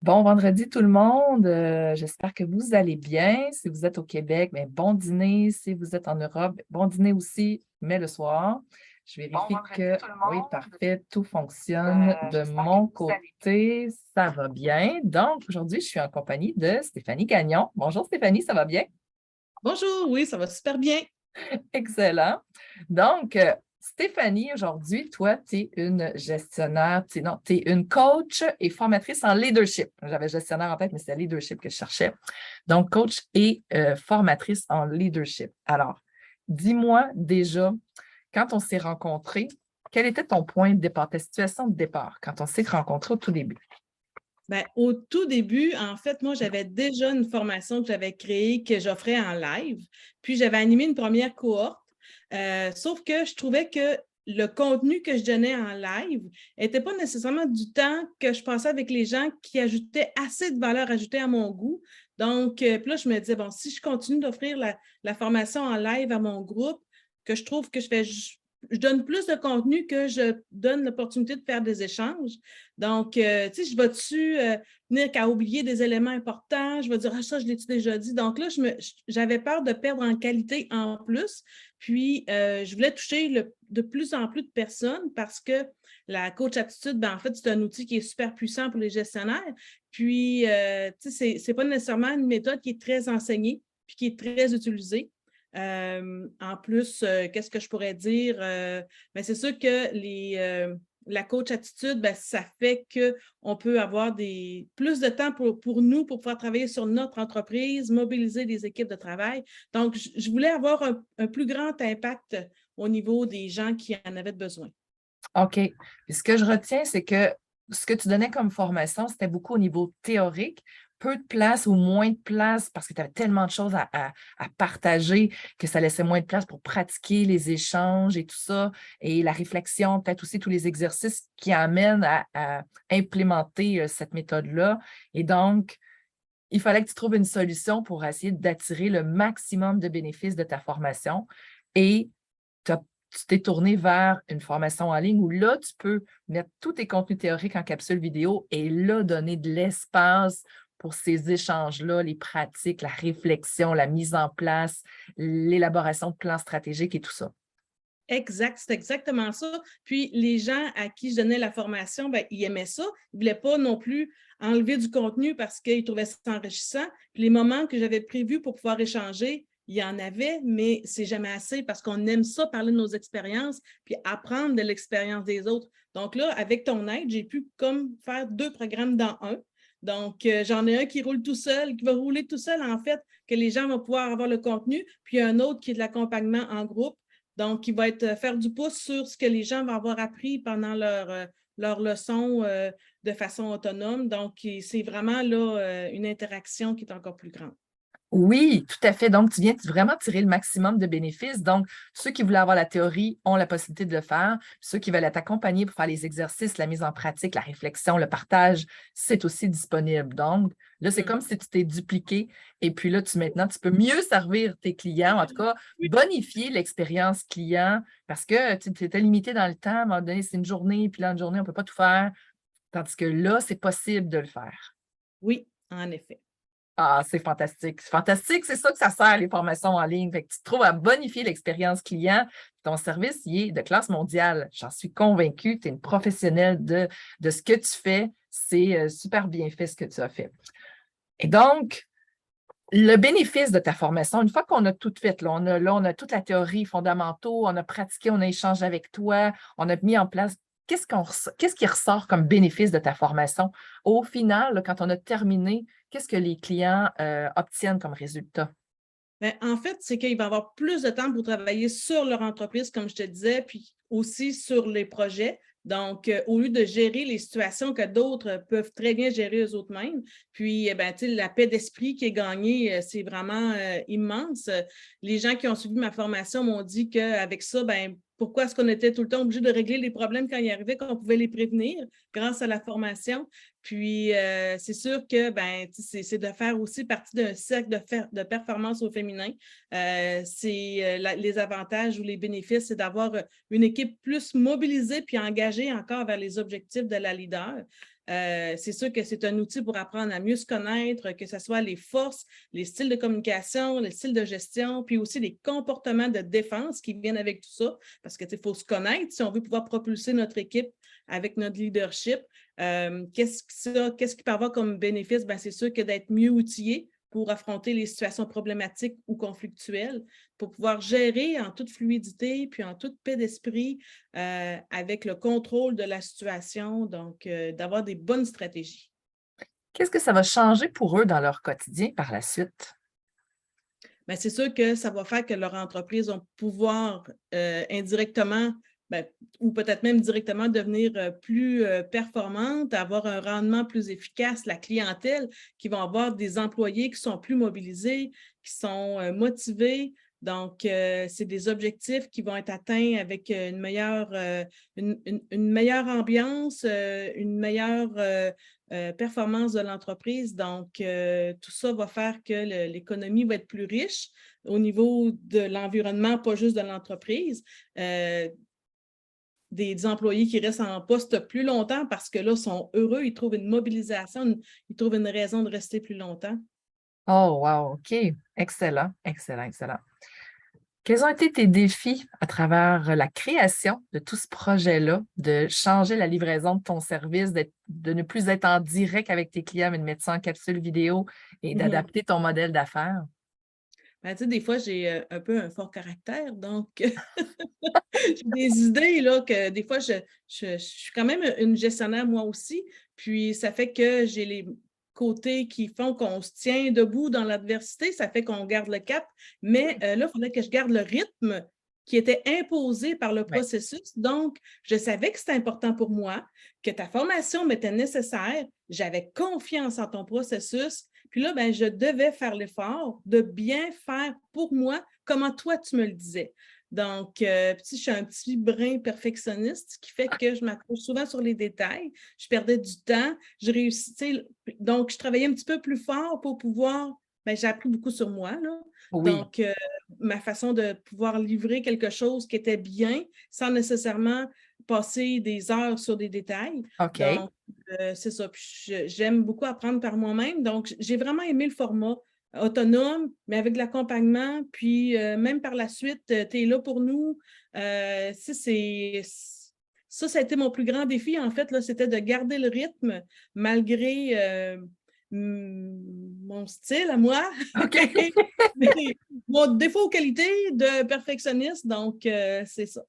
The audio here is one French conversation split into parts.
Bon vendredi tout le monde. J'espère que vous allez bien. Si vous êtes au Québec, bien, bon dîner. Si vous êtes en Europe, bon dîner aussi, mais le soir. Je vérifie que oui, parfait, tout fonctionne de mon côté. Ça va bien. Donc, aujourd'hui, je suis en compagnie de Stéphanie Gagnon. Bonjour Stéphanie, ça va bien? Bonjour, oui, ça va super bien. Excellent. Donc, Stéphanie, aujourd'hui, toi, tu es une gestionnaire, non, tu es une coach et formatrice en leadership. J'avais gestionnaire en tête, mais c'est leadership que je cherchais. Donc, coach et formatrice en leadership. Alors, dis-moi déjà, quand on s'est rencontrés, quel était ton point de départ, ta situation de départ, quand on s'est rencontrés au tout début? Ben, au tout début, en fait, moi, j'avais déjà une formation que j'avais créée, que j'offrais en live. Puis, j'avais animé une première cohorte. Sauf que je trouvais que le contenu que je donnais en live n'était pas nécessairement du temps que je passais avec les gens qui ajoutaient assez de valeur ajoutée à mon goût. Donc, puis là, je me disais, bon, si je continue d'offrir la formation en live à mon groupe, que je trouve que je donne plus de contenu que je donne l'opportunité de faire des échanges. Donc, tu sais, je vais-tu venir qu'à oublier des éléments importants? Je vais dire, ah, ça, je l'ai-tu déjà dit? Donc là, j'avais peur de perdre en qualité en plus. Puis, je voulais toucher de plus en plus de personnes parce que la coach attitude, ben, en fait, c'est un outil qui est super puissant pour les gestionnaires. Puis, tu sais, c'est pas nécessairement une méthode qui est très enseignée puis qui est très utilisée. En plus, qu'est-ce que je pourrais dire? Ben, c'est sûr que la coach attitude, ben, ça fait qu'on peut avoir plus de temps pour nous, pour pouvoir travailler sur notre entreprise, mobiliser des équipes de travail. Donc, je voulais avoir un plus grand impact au niveau des gens qui en avaient besoin. OK. Puis ce que je retiens, c'est que ce que tu donnais comme formation, c'était beaucoup au niveau théorique, peu de place ou moins de place parce que tu avais tellement de choses à partager que ça laissait moins de place pour pratiquer les échanges et tout ça, et la réflexion, peut-être aussi tous les exercices qui amènent à implémenter cette méthode-là. Et donc, il fallait que tu trouves une solution pour essayer d'attirer le maximum de bénéfices de ta formation. Et tu t'es tourné vers une formation en ligne où là, tu peux mettre tous tes contenus théoriques en capsule vidéo et là, donner de l'espace pour ces échanges-là, les pratiques, la réflexion, la mise en place, l'élaboration de plans stratégiques et tout ça. Exact, c'est exactement ça. Puis les gens à qui je donnais la formation, ben, ils aimaient ça. Ils ne voulaient pas non plus enlever du contenu parce qu'ils trouvaient ça enrichissant. Puis les moments que j'avais prévus pour pouvoir échanger, il y en avait, mais c'est jamais assez parce qu'on aime ça, parler de nos expériences, puis apprendre de l'expérience des autres. Donc là, avec ton aide, j'ai pu comme faire deux programmes dans un. Donc, j'en ai un qui roule tout seul, qui va rouler tout seul, en fait, que les gens vont pouvoir avoir le contenu, puis un autre qui est de l'accompagnement en groupe. Donc, il va être faire du pouce sur ce que les gens vont avoir appris pendant leur leçon de façon autonome. Donc, c'est vraiment là une interaction qui est encore plus grande. Oui, tout à fait. Donc, tu viens vraiment tirer le maximum de bénéfices. Donc, ceux qui voulaient avoir la théorie ont la possibilité de le faire. Ceux qui veulent t'accompagner pour faire les exercices, la mise en pratique, la réflexion, le partage, c'est aussi disponible. Donc, là, c'est comme si tu t'es dupliqué. Et puis là, maintenant, tu peux mieux servir tes clients, en tout cas, bonifier l'expérience client parce que tu étais limité dans le temps. À un moment donné, c'est une journée, puis là, une journée, on ne peut pas tout faire. Tandis que là, c'est possible de le faire. Oui, en effet. Ah, c'est fantastique. C'est fantastique, c'est ça que ça sert, les formations en ligne. Fait que tu te trouves à bonifier l'expérience client. Ton service, il est de classe mondiale. J'en suis convaincue. Tu es une professionnelle de ce que tu fais. C'est super bien fait ce que tu as fait. Et donc, le bénéfice de ta formation, une fois qu'on a tout fait, là, on a toute la théorie fondamentaux, on a pratiqué, on a échangé avec toi, on a mis en place. Qu'est-ce qui ressort comme bénéfice de ta formation? Au final, là, quand on a terminé, qu'est-ce que les clients obtiennent comme résultat? Ben, en fait, c'est qu'ils vont avoir plus de temps pour travailler sur leur entreprise, comme je te disais, puis aussi sur les projets. Donc, au lieu de gérer les situations que d'autres peuvent très bien gérer eux-mêmes, puis ben, la paix d'esprit qui est gagnée, c'est vraiment immense. Les gens qui ont suivi ma formation m'ont dit qu'avec ça, ben, pourquoi est-ce qu'on était tout le temps obligé de régler les problèmes quand ils arrivaient, qu'on pouvait les prévenir grâce à la formation? Puis, c'est sûr que ben, c'est de faire aussi partie d'un cercle de performance au féminin. Les avantages ou les bénéfices, c'est d'avoir une équipe plus mobilisée puis engagée encore vers les objectifs de la leader. C'est sûr que c'est un outil pour apprendre à mieux se connaître, que ce soit les forces, les styles de communication, les styles de gestion, puis aussi les comportements de défense qui viennent avec tout ça, parce que faut se connaître si on veut pouvoir propulser notre équipe avec notre leadership. Qu'est-ce qui peut avoir comme bénéfice? Ben, c'est sûr que d'être mieux outillé pour affronter les situations problématiques ou conflictuelles, pour pouvoir gérer en toute fluidité puis en toute paix d'esprit avec le contrôle de la situation, donc d'avoir des bonnes stratégies. Qu'est-ce que ça va changer pour eux dans leur quotidien par la suite? Bien, c'est sûr que ça va faire que leur entreprise va pouvoir indirectement ou peut-être même directement devenir plus performante, avoir un rendement plus efficace, la clientèle, qui vont avoir des employés qui sont plus mobilisés, qui sont motivés. Donc, c'est des objectifs qui vont être atteints avec une meilleure ambiance, une meilleure performance de l'entreprise. Donc, tout ça va faire que l'économie va être plus riche au niveau de l'environnement, pas juste de l'entreprise. Des employés qui restent en poste plus longtemps parce que là, sont heureux, ils trouvent une mobilisation, ils trouvent une raison de rester plus longtemps. Oh, wow, OK. Excellent, excellent, excellent. Quels ont été tes défis à travers la création de tout ce projet-là, de changer la livraison de ton service, de ne plus être en direct avec tes clients, mais de mettre ça en capsule vidéo et d'adapter ton modèle d'affaires? Ben, tu sais, des fois, j'ai un peu un fort caractère, donc j'ai des idées là, que des fois, je suis quand même une gestionnaire moi aussi, puis ça fait que j'ai les côtés qui font qu'on se tient debout dans l'adversité, ça fait qu'on garde le cap, mais là, il fallait que je garde le rythme qui était imposé par le Ouais. processus. Donc, je savais que c'était important pour moi, que ta formation m'était nécessaire, j'avais confiance en ton processus, puis là, ben, je devais faire l'effort de bien faire pour moi, comment toi, tu me le disais. Donc, je suis un petit brin perfectionniste qui fait que je m'accroche souvent sur les détails. Je perdais du temps. Je réussis, donc, je travaillais un petit peu plus fort pour pouvoir. Bien, j'ai appris beaucoup sur moi, là. Oui, Donc, ma façon de pouvoir livrer quelque chose qui était bien sans nécessairement passer des heures sur des détails. OK. Donc, c'est ça. Puis j'aime beaucoup apprendre par moi-même. Donc, j'ai vraiment aimé le format autonome, mais avec de l'accompagnement. Puis, même par la suite, tu es là pour nous. Ça a été mon plus grand défi, en fait, là, c'était de garder le rythme malgré mon style à moi, OK. mais mon défaut qualité de perfectionniste. Donc, c'est ça.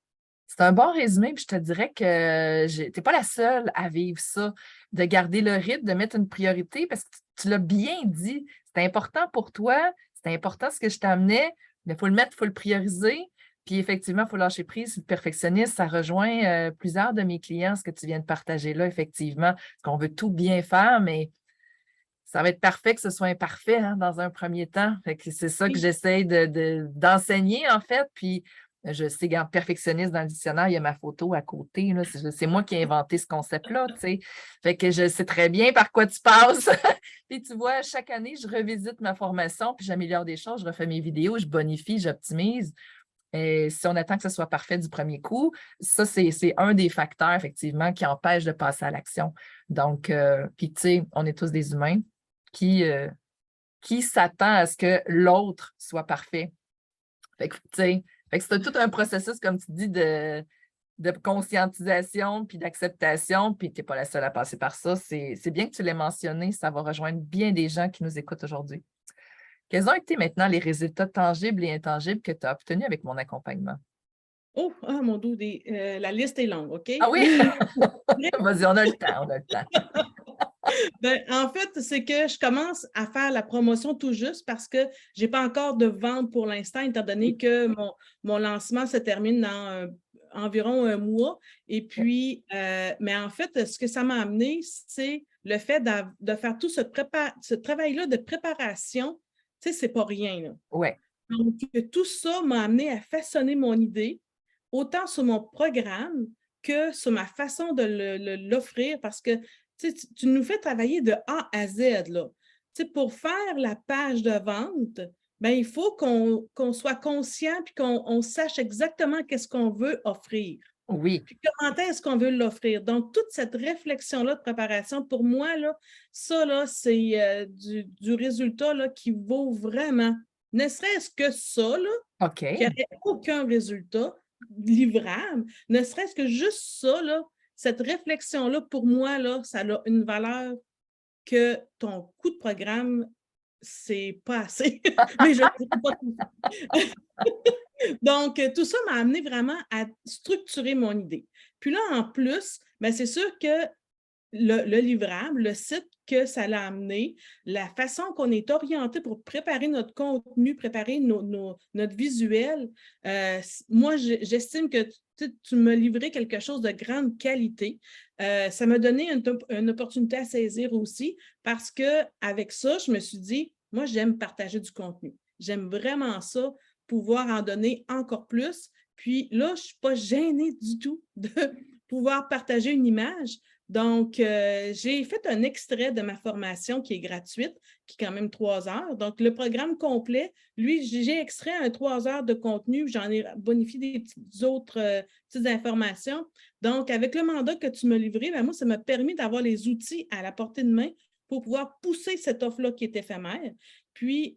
C'est un bon résumé, puis je te dirais que tu n'es pas la seule à vivre ça, de garder le rythme, de mettre une priorité, parce que tu l'as bien dit, c'est important pour toi, c'est important ce que je t'amenais, mais il faut le mettre, il faut le prioriser. Puis effectivement, il faut lâcher prise. Le perfectionniste, ça rejoint plusieurs de mes clients, ce que tu viens de partager là, effectivement, parce qu'on veut tout bien faire, mais ça va être parfait que ce soit imparfait hein, dans un premier temps. Fait que c'est ça que Oui. j'essaie d'enseigner, en fait. Puis je sais, regarde, perfectionniste dans le dictionnaire, il y a ma photo à côté. Là. C'est moi qui ai inventé ce concept-là, tu sais. Fait que je sais très bien par quoi tu passes. Puis tu vois, chaque année, je revisite ma formation, puis j'améliore des choses, je refais mes vidéos, je bonifie, j'optimise. Et si on attend que ce soit parfait du premier coup, ça, c'est un des facteurs, effectivement, qui empêche de passer à l'action. Donc, puis tu sais, on est tous des humains qui, euh, qui s'attend à ce que l'autre soit parfait. Fait que, tu sais, c'est tout un processus, comme tu dis, de conscientisation puis d'acceptation, puis tu n'es pas la seule à passer par ça. C'est bien que tu l'aies mentionné, ça va rejoindre bien des gens qui nous écoutent aujourd'hui. Quels ont été maintenant les résultats tangibles et intangibles que tu as obtenus avec mon accompagnement? Oh, ah, mon Dieu, la liste est longue, OK? Ah oui? Vas-y, on a le temps, on a le temps. Ben, en fait, c'est que je commence à faire la promotion tout juste parce que je n'ai pas encore de vente pour l'instant, étant donné que mon lancement se termine dans environ un mois. Et puis, mais en fait, ce que ça m'a amené, c'est le fait de faire tout ce travail-là de préparation. Tu sais, c'est pas rien, là. Oui, Donc, tout ça m'a amené à façonner mon idée, autant sur mon programme que sur ma façon de l'offrir, parce que tu nous fais travailler de A à Z. Là. Pour faire la page de vente, ben, il faut qu'on soit conscient et qu'on sache exactement qu'est-ce qu'on veut offrir. Oui, Puis comment est-ce qu'on veut l'offrir? Donc, toute cette réflexion-là de préparation, pour moi, là, ça, là, c'est du résultat là, qui vaut vraiment, ne serait-ce que ça, là, OK. qui n'aurait aucun résultat livrable, ne serait-ce que juste ça, là, cette réflexion-là, pour moi, là, ça a une valeur que ton coût de programme, c'est pas assez. Mais je ne dirais pas tout ça. Donc, tout ça m'a amené vraiment à structurer mon idée. Puis là, en plus, bien, c'est sûr que le livrable, le site que ça l'a amené, la façon qu'on est orienté pour préparer notre contenu, préparer notre visuel, moi, j'estime que tu m'as livré quelque chose de grande qualité. Ça m'a donné une opportunité à saisir aussi parce qu'avec ça, je me suis dit, moi, j'aime partager du contenu. J'aime vraiment ça, pouvoir en donner encore plus. Puis là, je ne suis pas gênée du tout de pouvoir partager une image. Donc, j'ai fait un extrait de ma formation qui est gratuite, qui est quand même 3 heures. Donc, le programme complet, lui, j'ai extrait un 3 heures de contenu, j'en ai bonifié des petites informations. Donc, avec le mandat que tu m'as livré, bien, moi, ça m'a permis d'avoir les outils à la portée de main pour pouvoir pousser cette offre-là qui est éphémère. Puis,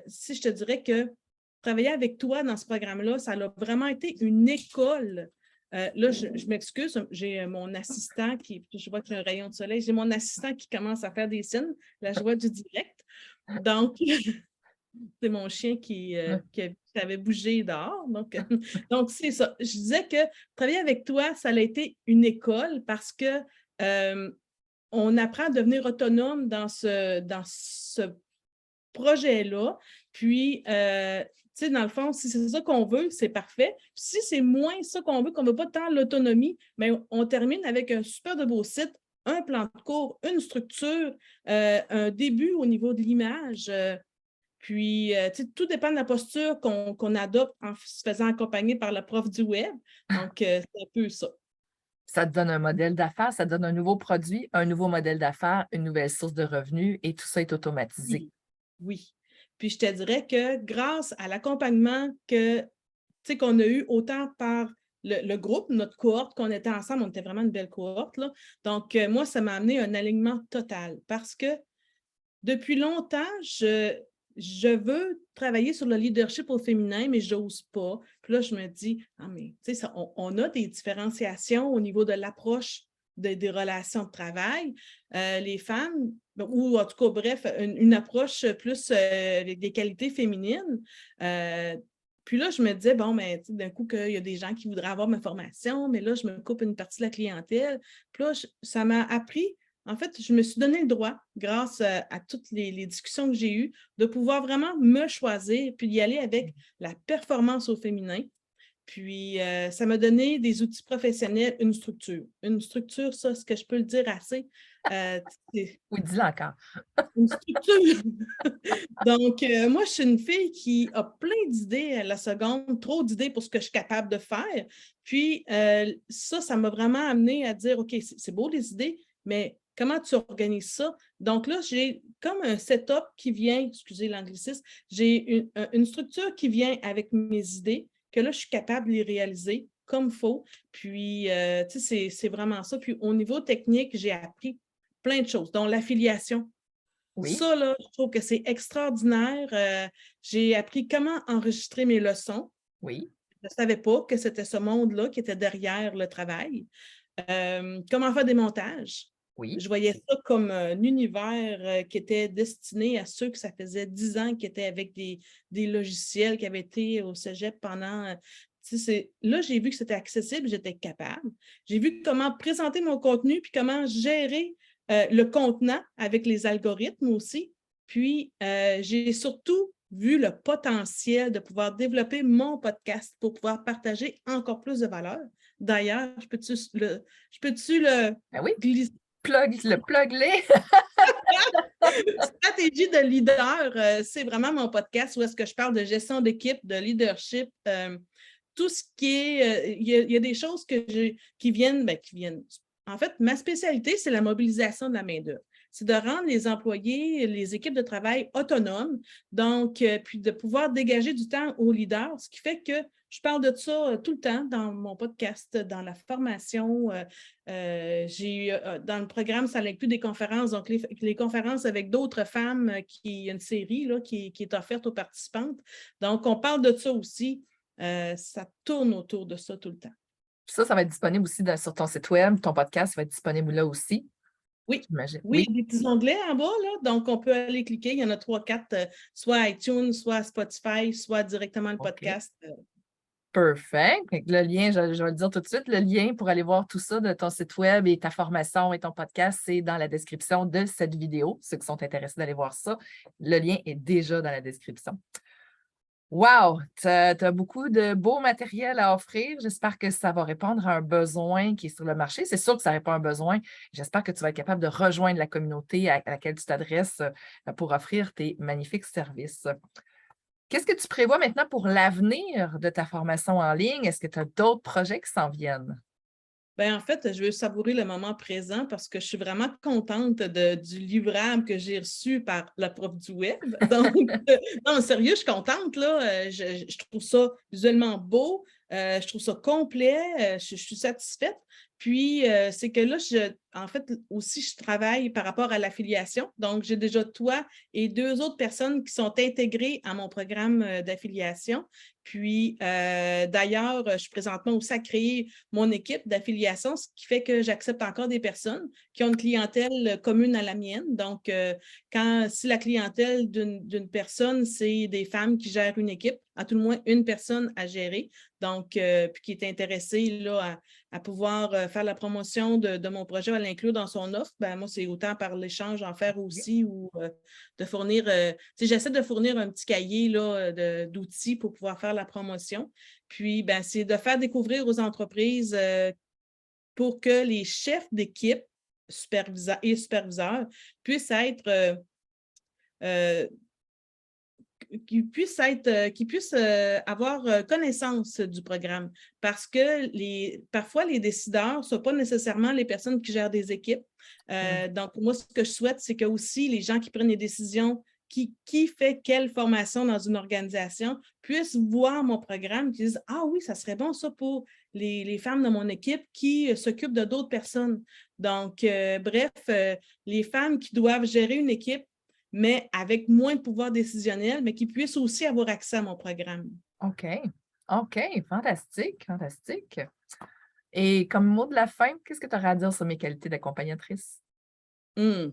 si je te dirais que travailler avec toi dans ce programme-là, ça a vraiment été une école. Là, je m'excuse, j'ai mon assistant je vois qu'il y a un rayon de soleil, j'ai mon assistant qui commence à faire des signes, la joie du direct. Donc, c'est mon chien qui avait bougé dehors. Donc c'est ça. Je disais que travailler avec toi, ça a été une école parce que on apprend à devenir autonome dans ce projet-là. Puis, tu sais, dans le fond, si c'est ça qu'on veut, c'est parfait. Puis si c'est moins ça qu'on veut pas tant l'autonomie, mais on termine avec un super de beau site, un plan de cours, une structure, un début au niveau de l'image. Puis, tu sais, tout dépend de la posture qu'on adopte en se faisant accompagner par le prof du web. Donc, c'est un peu ça. Ça te donne un modèle d'affaires, ça te donne un nouveau produit, un nouveau modèle d'affaires, une nouvelle source de revenus et tout ça est automatisé. Oui. Oui. Puis je te dirais que grâce à l'accompagnement qu'on a eu autant par le groupe, notre cohorte, qu'on était ensemble, on était vraiment une belle cohorte, là. Donc, moi, ça m'a amené un alignement total parce que depuis longtemps, je veux travailler sur le leadership au féminin, mais je n'ose pas. Puis là, je me dis, ah, mais tu sais, on a des différenciations au niveau de l'approche des relations de travail. Les femmes, ou en tout cas, bref, une approche plus avec des qualités féminines. Puis là, je me disais, bon, mais d'un coup, qu'il y a des gens qui voudraient avoir ma formation, mais là, je me coupe une partie de la clientèle. Puis là, ça m'a appris. En fait, je me suis donné le droit, grâce à toutes les discussions que j'ai eues, de pouvoir vraiment me choisir puis d'y aller avec la performance au féminin. Puis, ça m'a donné des outils professionnels, une structure. Une structure, ça, ce que je peux le dire assez, c'est Oui, dis-le encore. une structure. Donc, moi, je suis une fille qui a plein d'idées à la seconde, trop d'idées pour ce que je suis capable de faire. Puis, ça m'a vraiment amené à dire, OK, c'est beau les idées, mais comment tu organises ça? Donc là, j'ai comme un setup qui vient, excusez l'anglicisme, j'ai une structure qui vient avec mes idées, que là, je suis capable de les réaliser comme il faut. Puis, tu sais, c'est vraiment ça. Puis, au niveau technique, j'ai appris plein de choses, dont l'affiliation. Oui, Ça, là, je trouve que c'est extraordinaire. J'ai appris comment enregistrer mes leçons. oui, Je ne savais pas que c'était ce monde-là qui était derrière le travail. Comment faire des montages. oui. Je voyais ça comme un univers qui était destiné à ceux que ça faisait 10 ans qui étaient avec des logiciels qui avaient été au cégep pendant. Là, j'ai vu que c'était accessible, j'étais capable. J'ai vu comment présenter mon contenu puis comment gérer le contenant avec les algorithmes aussi. Puis, j'ai surtout vu le potentiel de pouvoir développer mon podcast pour pouvoir partager encore plus de valeur. D'ailleurs, je peux-tu le Ben oui, glisser? plug-les. Stratégie de leader, c'est vraiment mon podcast où est-ce que je parle de gestion d'équipe, de leadership, tout ce qui est, il y a des choses qui viennent. En fait, ma spécialité, c'est la mobilisation de la main-d'œuvre. c'est de rendre les employés, les équipes de travail autonomes, donc, puis de pouvoir dégager du temps aux leaders, ce qui fait que je parle de ça tout le temps dans mon podcast, dans la formation. Dans le programme, ça inclut des conférences, donc les conférences avec d'autres femmes, il y a une série là, qui est offerte aux participantes. Donc, on parle de ça aussi. Ça tourne autour de ça tout le temps. Ça va être disponible aussi sur ton site web, ton podcast va être disponible là aussi, Oui, j'imagine. oui, des petits onglets en bas, là, donc on peut aller cliquer. Il y en a 3, 4, soit iTunes, soit Spotify, soit directement le OK. podcast. Perfect. Fait que le lien, je vais le dire tout de suite, le lien pour aller voir tout ça de ton site web et ta formation et ton podcast, c'est dans la description de cette vidéo. Ceux qui sont intéressés d'aller voir ça, le lien est déjà dans la description. Wow! Tu as beaucoup de beau matériel à offrir. J'espère que ça va répondre à un besoin qui est sur le marché. C'est sûr que ça répond à un besoin. J'espère que tu vas être capable de rejoindre la communauté à laquelle tu t'adresses pour offrir tes magnifiques services. Qu'est-ce que tu prévois maintenant pour l'avenir de ta formation en ligne? Est-ce que tu as d'autres projets qui s'en viennent? Ben, en fait, je veux savourer le moment présent parce que je suis vraiment contente du livrable que j'ai reçu par la prof du web. Donc, non, sérieux, je suis contente, là. Je trouve ça visuellement beau, je trouve ça complet, je suis satisfaite. Puis, c'est que là, en fait, aussi, je travaille par rapport à l'affiliation. Donc, j'ai déjà toi et 2 autres personnes qui sont intégrées à mon programme d'affiliation. Puis, d'ailleurs, je suis présentement aussi à créer mon équipe d'affiliation, ce qui fait que j'accepte encore des personnes qui ont une clientèle commune à la mienne. Donc, si la clientèle d'une personne, c'est des femmes qui gèrent une équipe, à tout le moins une personne à gérer, donc, puis qui est intéressée là, à pouvoir faire la promotion de mon projet, à l'inclure dans son offre, ben moi, c'est autant par l'échange en faire aussi ou de fournir, j'essaie de fournir un petit cahier là, d'outils pour pouvoir faire la promotion. Puis, ben, c'est de faire découvrir aux entreprises pour que les chefs d'équipe superviseurs puissent être qui puissent avoir connaissance du programme parce que parfois, les décideurs ne sont pas nécessairement les personnes qui gèrent des équipes. Donc, moi, ce que je souhaite, c'est que aussi les gens qui prennent les décisions, qui fait quelle formation dans une organisation, puissent voir mon programme, qui disent « Ah oui, ça serait bon ça pour les femmes de mon équipe qui s'occupent de d'autres personnes. » Donc, bref, les femmes qui doivent gérer une équipe mais avec moins de pouvoir décisionnel, mais qui puissent aussi avoir accès à mon programme. OK. OK, fantastique, fantastique. Et comme mot de la fin, qu'est-ce que tu auras à dire sur mes qualités d'accompagnatrice? Ben,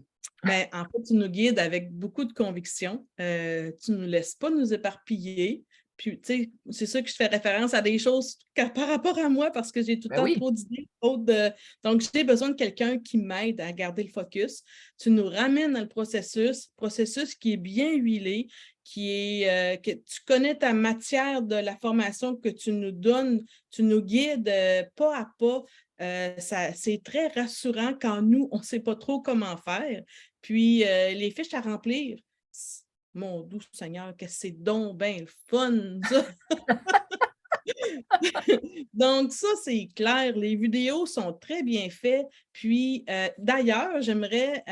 en fait, tu nous guides avec beaucoup de conviction. Tu ne nous laisses pas nous éparpiller. Puis, tu sais, c'est sûr que je fais référence à des choses par rapport à moi parce que j'ai tout le Ben temps oui, trop d'idées. Donc, j'ai besoin de quelqu'un qui m'aide à garder le focus. Tu nous ramènes dans le processus qui est bien huilé, que tu connais ta matière de la formation que tu nous donnes, tu nous guides pas à pas. C'est très rassurant quand nous, on ne sait pas trop comment faire. Puis, les fiches à remplir, mon doux Seigneur, que c'est donc bien le fun, ça! Donc, ça, c'est clair. Les vidéos sont très bien faites. Puis, d'ailleurs, j'aimerais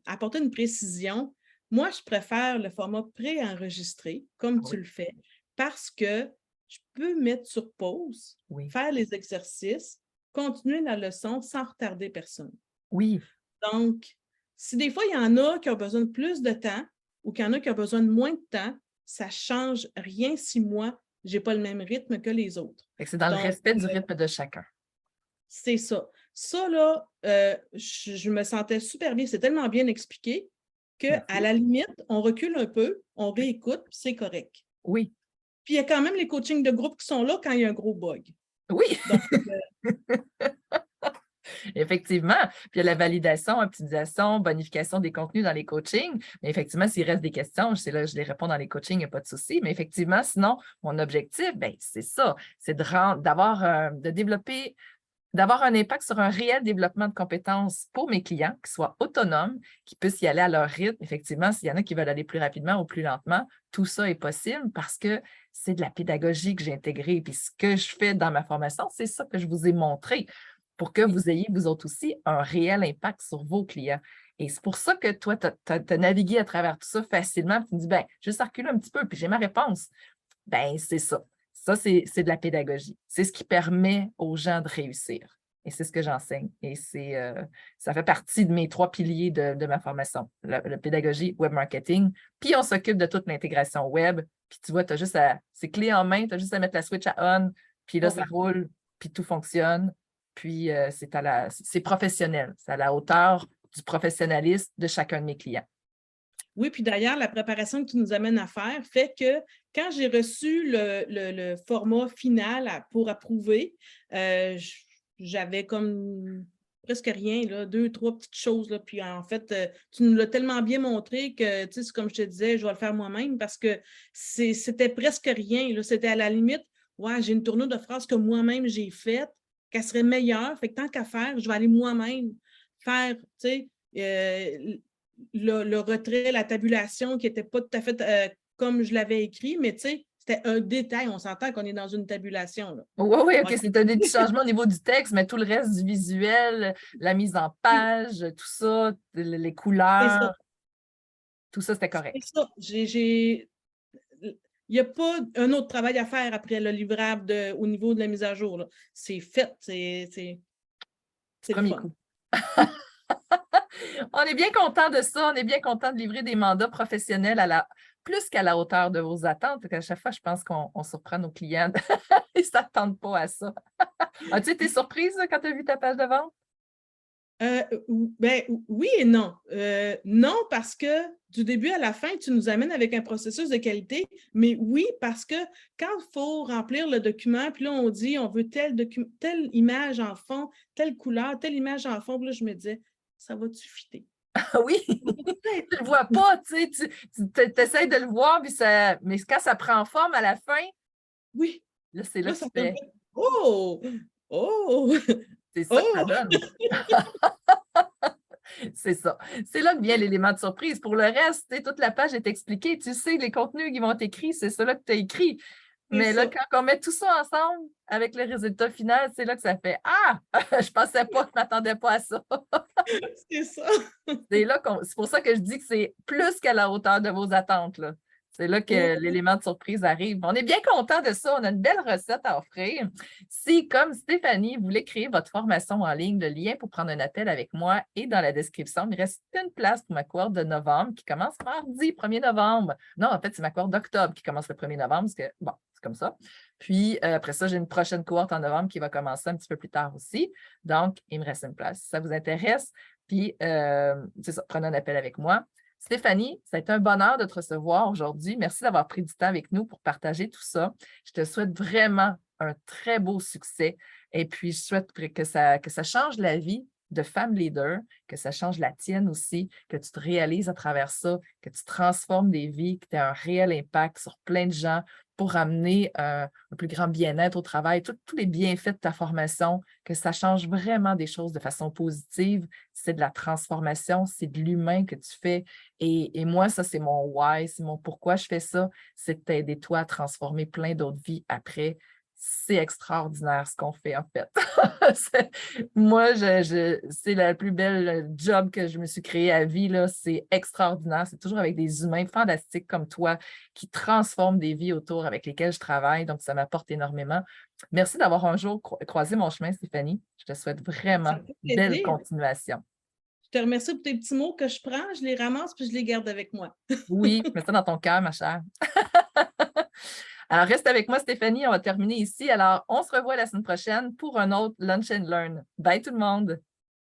apporter une précision. Moi, je préfère le format préenregistré, comme oui, tu le fais, parce que je peux mettre sur pause, oui, faire les exercices, continuer la leçon sans retarder personne. oui, Donc, si des fois, il y en a qui ont besoin de plus de temps ou qu'il y en a qui ont besoin de moins de temps, ça ne change rien si moi, je n'ai pas le même rythme que les autres. fait que c'est dans le Donc, respect du rythme de chacun. c'est ça. Ça, là, je me sentais super bien. C'est tellement bien expliqué qu'à Merci. la limite, on recule un peu, on réécoute, puis c'est correct. Oui, Puis il y a quand même les coachings de groupe qui sont là quand il y a un gros bug. oui, Donc, effectivement. Puis il y a la validation, optimisation, bonification des contenus dans les coachings. Mais effectivement, s'il reste des questions, c'est là, je les réponds dans les coachings, il n'y a pas de souci. Mais effectivement, sinon, mon objectif, ben, c'est ça, c'est de développer d'avoir un impact sur un réel développement de compétences pour mes clients, qui soient autonomes, qui puissent y aller à leur rythme. Effectivement, s'il y en a qui veulent aller plus rapidement ou plus lentement, tout ça est possible parce que c'est de la pédagogie que j'ai intégrée. Puis ce que je fais dans ma formation, c'est ça que je vous ai montré pour que vous ayez, vous autres aussi, un réel impact sur vos clients. Et c'est pour ça que toi, tu as navigué à travers tout ça facilement. Puis tu me dis, ben, juste reculer un petit peu, puis j'ai ma réponse. Ben, c'est ça. Ça, c'est de la pédagogie. C'est ce qui permet aux gens de réussir. Et c'est ce que j'enseigne. Et ça fait partie de mes 3 piliers de ma formation. La pédagogie, web marketing. Puis on s'occupe de toute l'intégration web. Puis tu vois, c'est clé en main, tu as juste à mettre la switch à on, puis là, Ah ça oui. roule, puis tout fonctionne. Puis c'est professionnel. C'est à la hauteur du professionnalisme de chacun de mes clients. Oui, puis d'ailleurs, la préparation que tu nous amènes à faire fait que quand j'ai reçu le format final pour approuver, j'avais comme presque rien, là, 2, 3 petites choses. Là, puis en fait, tu nous l'as tellement bien montré que, tu sais, comme je te disais, je vais le faire moi-même parce que c'était presque rien. Là, c'était à la limite, ouais, j'ai une tournure de phrase que moi-même j'ai faite, qu'elle serait meilleure. Fait que tant qu'à faire, je vais aller moi-même faire, tu sais, le retrait, la tabulation qui n'était pas tout à fait comme je l'avais écrit, mais tu sais, c'était un détail. On s'entend qu'on est dans une tabulation. Là. Oui, oui, OK, Ouais. c'est des petits changements au niveau du texte, mais tout le reste du visuel, la mise en Oui, page, tout ça, les c'est ça. couleurs, tout ça, c'était C'est correct. ça. Il n'y a pas un autre travail à faire après le livrable au niveau de la mise à jour. Là. C'est fait. C'est le Premier fun. coup. On est bien content de ça. On est bien content de livrer des mandats professionnels plus qu'à la hauteur de vos attentes. À chaque fois, je pense qu'on surprend nos clients. Ils ne s'attendent pas à ça. As-tu été surprise là, quand tu as vu ta page de vente? Ben, oui et non. Non, parce que du début à la fin, tu nous amènes avec un processus de qualité, mais oui, parce que quand il faut remplir le document, puis là, on dit on veut telle image en fond, telle couleur, telle image en fond, puis là, je me disais, ça va-tu fitter? Oui, tu ne le vois pas, tu sais, tu essaies de le voir, mais quand ça prend forme à la fin, Oui, là, c'est là là, que tu ça fait un fais, peu, oh! Oh! c'est ça que ça Oh! donne. C'est ça. C'est là que vient l'élément de surprise. Pour le reste, tu sais, toute la page est expliquée. Tu sais, les contenus qui vont être écrits, c'est ça là que tu as écrit. C'est Mais là, ça. quand on met tout ça ensemble avec le résultat final, c'est là que ça fait Ah! Je pensais pas, je ne m'attendais pas à ça. C'est ça. C'est pour ça que je dis que c'est plus qu'à la hauteur de vos attentes, là. C'est là que Oh, l'élément de surprise arrive. On est bien content de ça. On a une belle recette à offrir. Si, comme Stéphanie, vous voulez créer votre formation en ligne, le lien pour prendre un appel avec moi est dans la description. Il reste une place pour ma cohorte de novembre qui commence mardi 1er novembre. Non, en fait, c'est ma cohorte d'octobre qui commence le 1er novembre parce que, bon, c'est comme ça. Puis, après ça, j'ai une prochaine cohorte en novembre qui va commencer un petit peu plus tard aussi. Donc, il me reste une place. Si ça vous intéresse, puis, c'est ça, prenez un appel avec moi. Stéphanie, ça a été un bonheur de te recevoir aujourd'hui. Merci d'avoir pris du temps avec nous pour partager tout ça. Je te souhaite vraiment un très beau succès. Et puis, je souhaite que ça change la vie de femme leader, que ça change la tienne aussi, que tu te réalises à travers ça, que tu transformes des vies, que tu as un réel impact sur plein de gens pour amener un plus grand bien-être au travail, tous les bienfaits de ta formation, que ça change vraiment des choses de façon positive. C'est de la transformation, c'est de l'humain que tu fais. Et moi, ça, c'est mon why, c'est mon pourquoi je fais ça, c'est de t'aider toi à transformer plein d'autres vies après. C'est extraordinaire ce qu'on fait, en fait. Moi, c'est la plus belle job que je me suis créée à vie, là. C'est extraordinaire. C'est toujours avec des humains fantastiques comme toi qui transforment des vies autour avec lesquelles je travaille. Donc, ça m'apporte énormément. Merci d'avoir un jour croisé mon chemin, Stéphanie. Je te souhaite ça vraiment me fait belle plaisir. continuation. Je te remercie pour tes petits mots que je prends, je les ramasse puis je les garde avec moi. Oui, mets ça dans ton cœur, ma chère. Alors, reste avec moi, Stéphanie. On va terminer ici. Alors, on se revoit la semaine prochaine pour un autre Lunch and Learn. Bye tout le monde.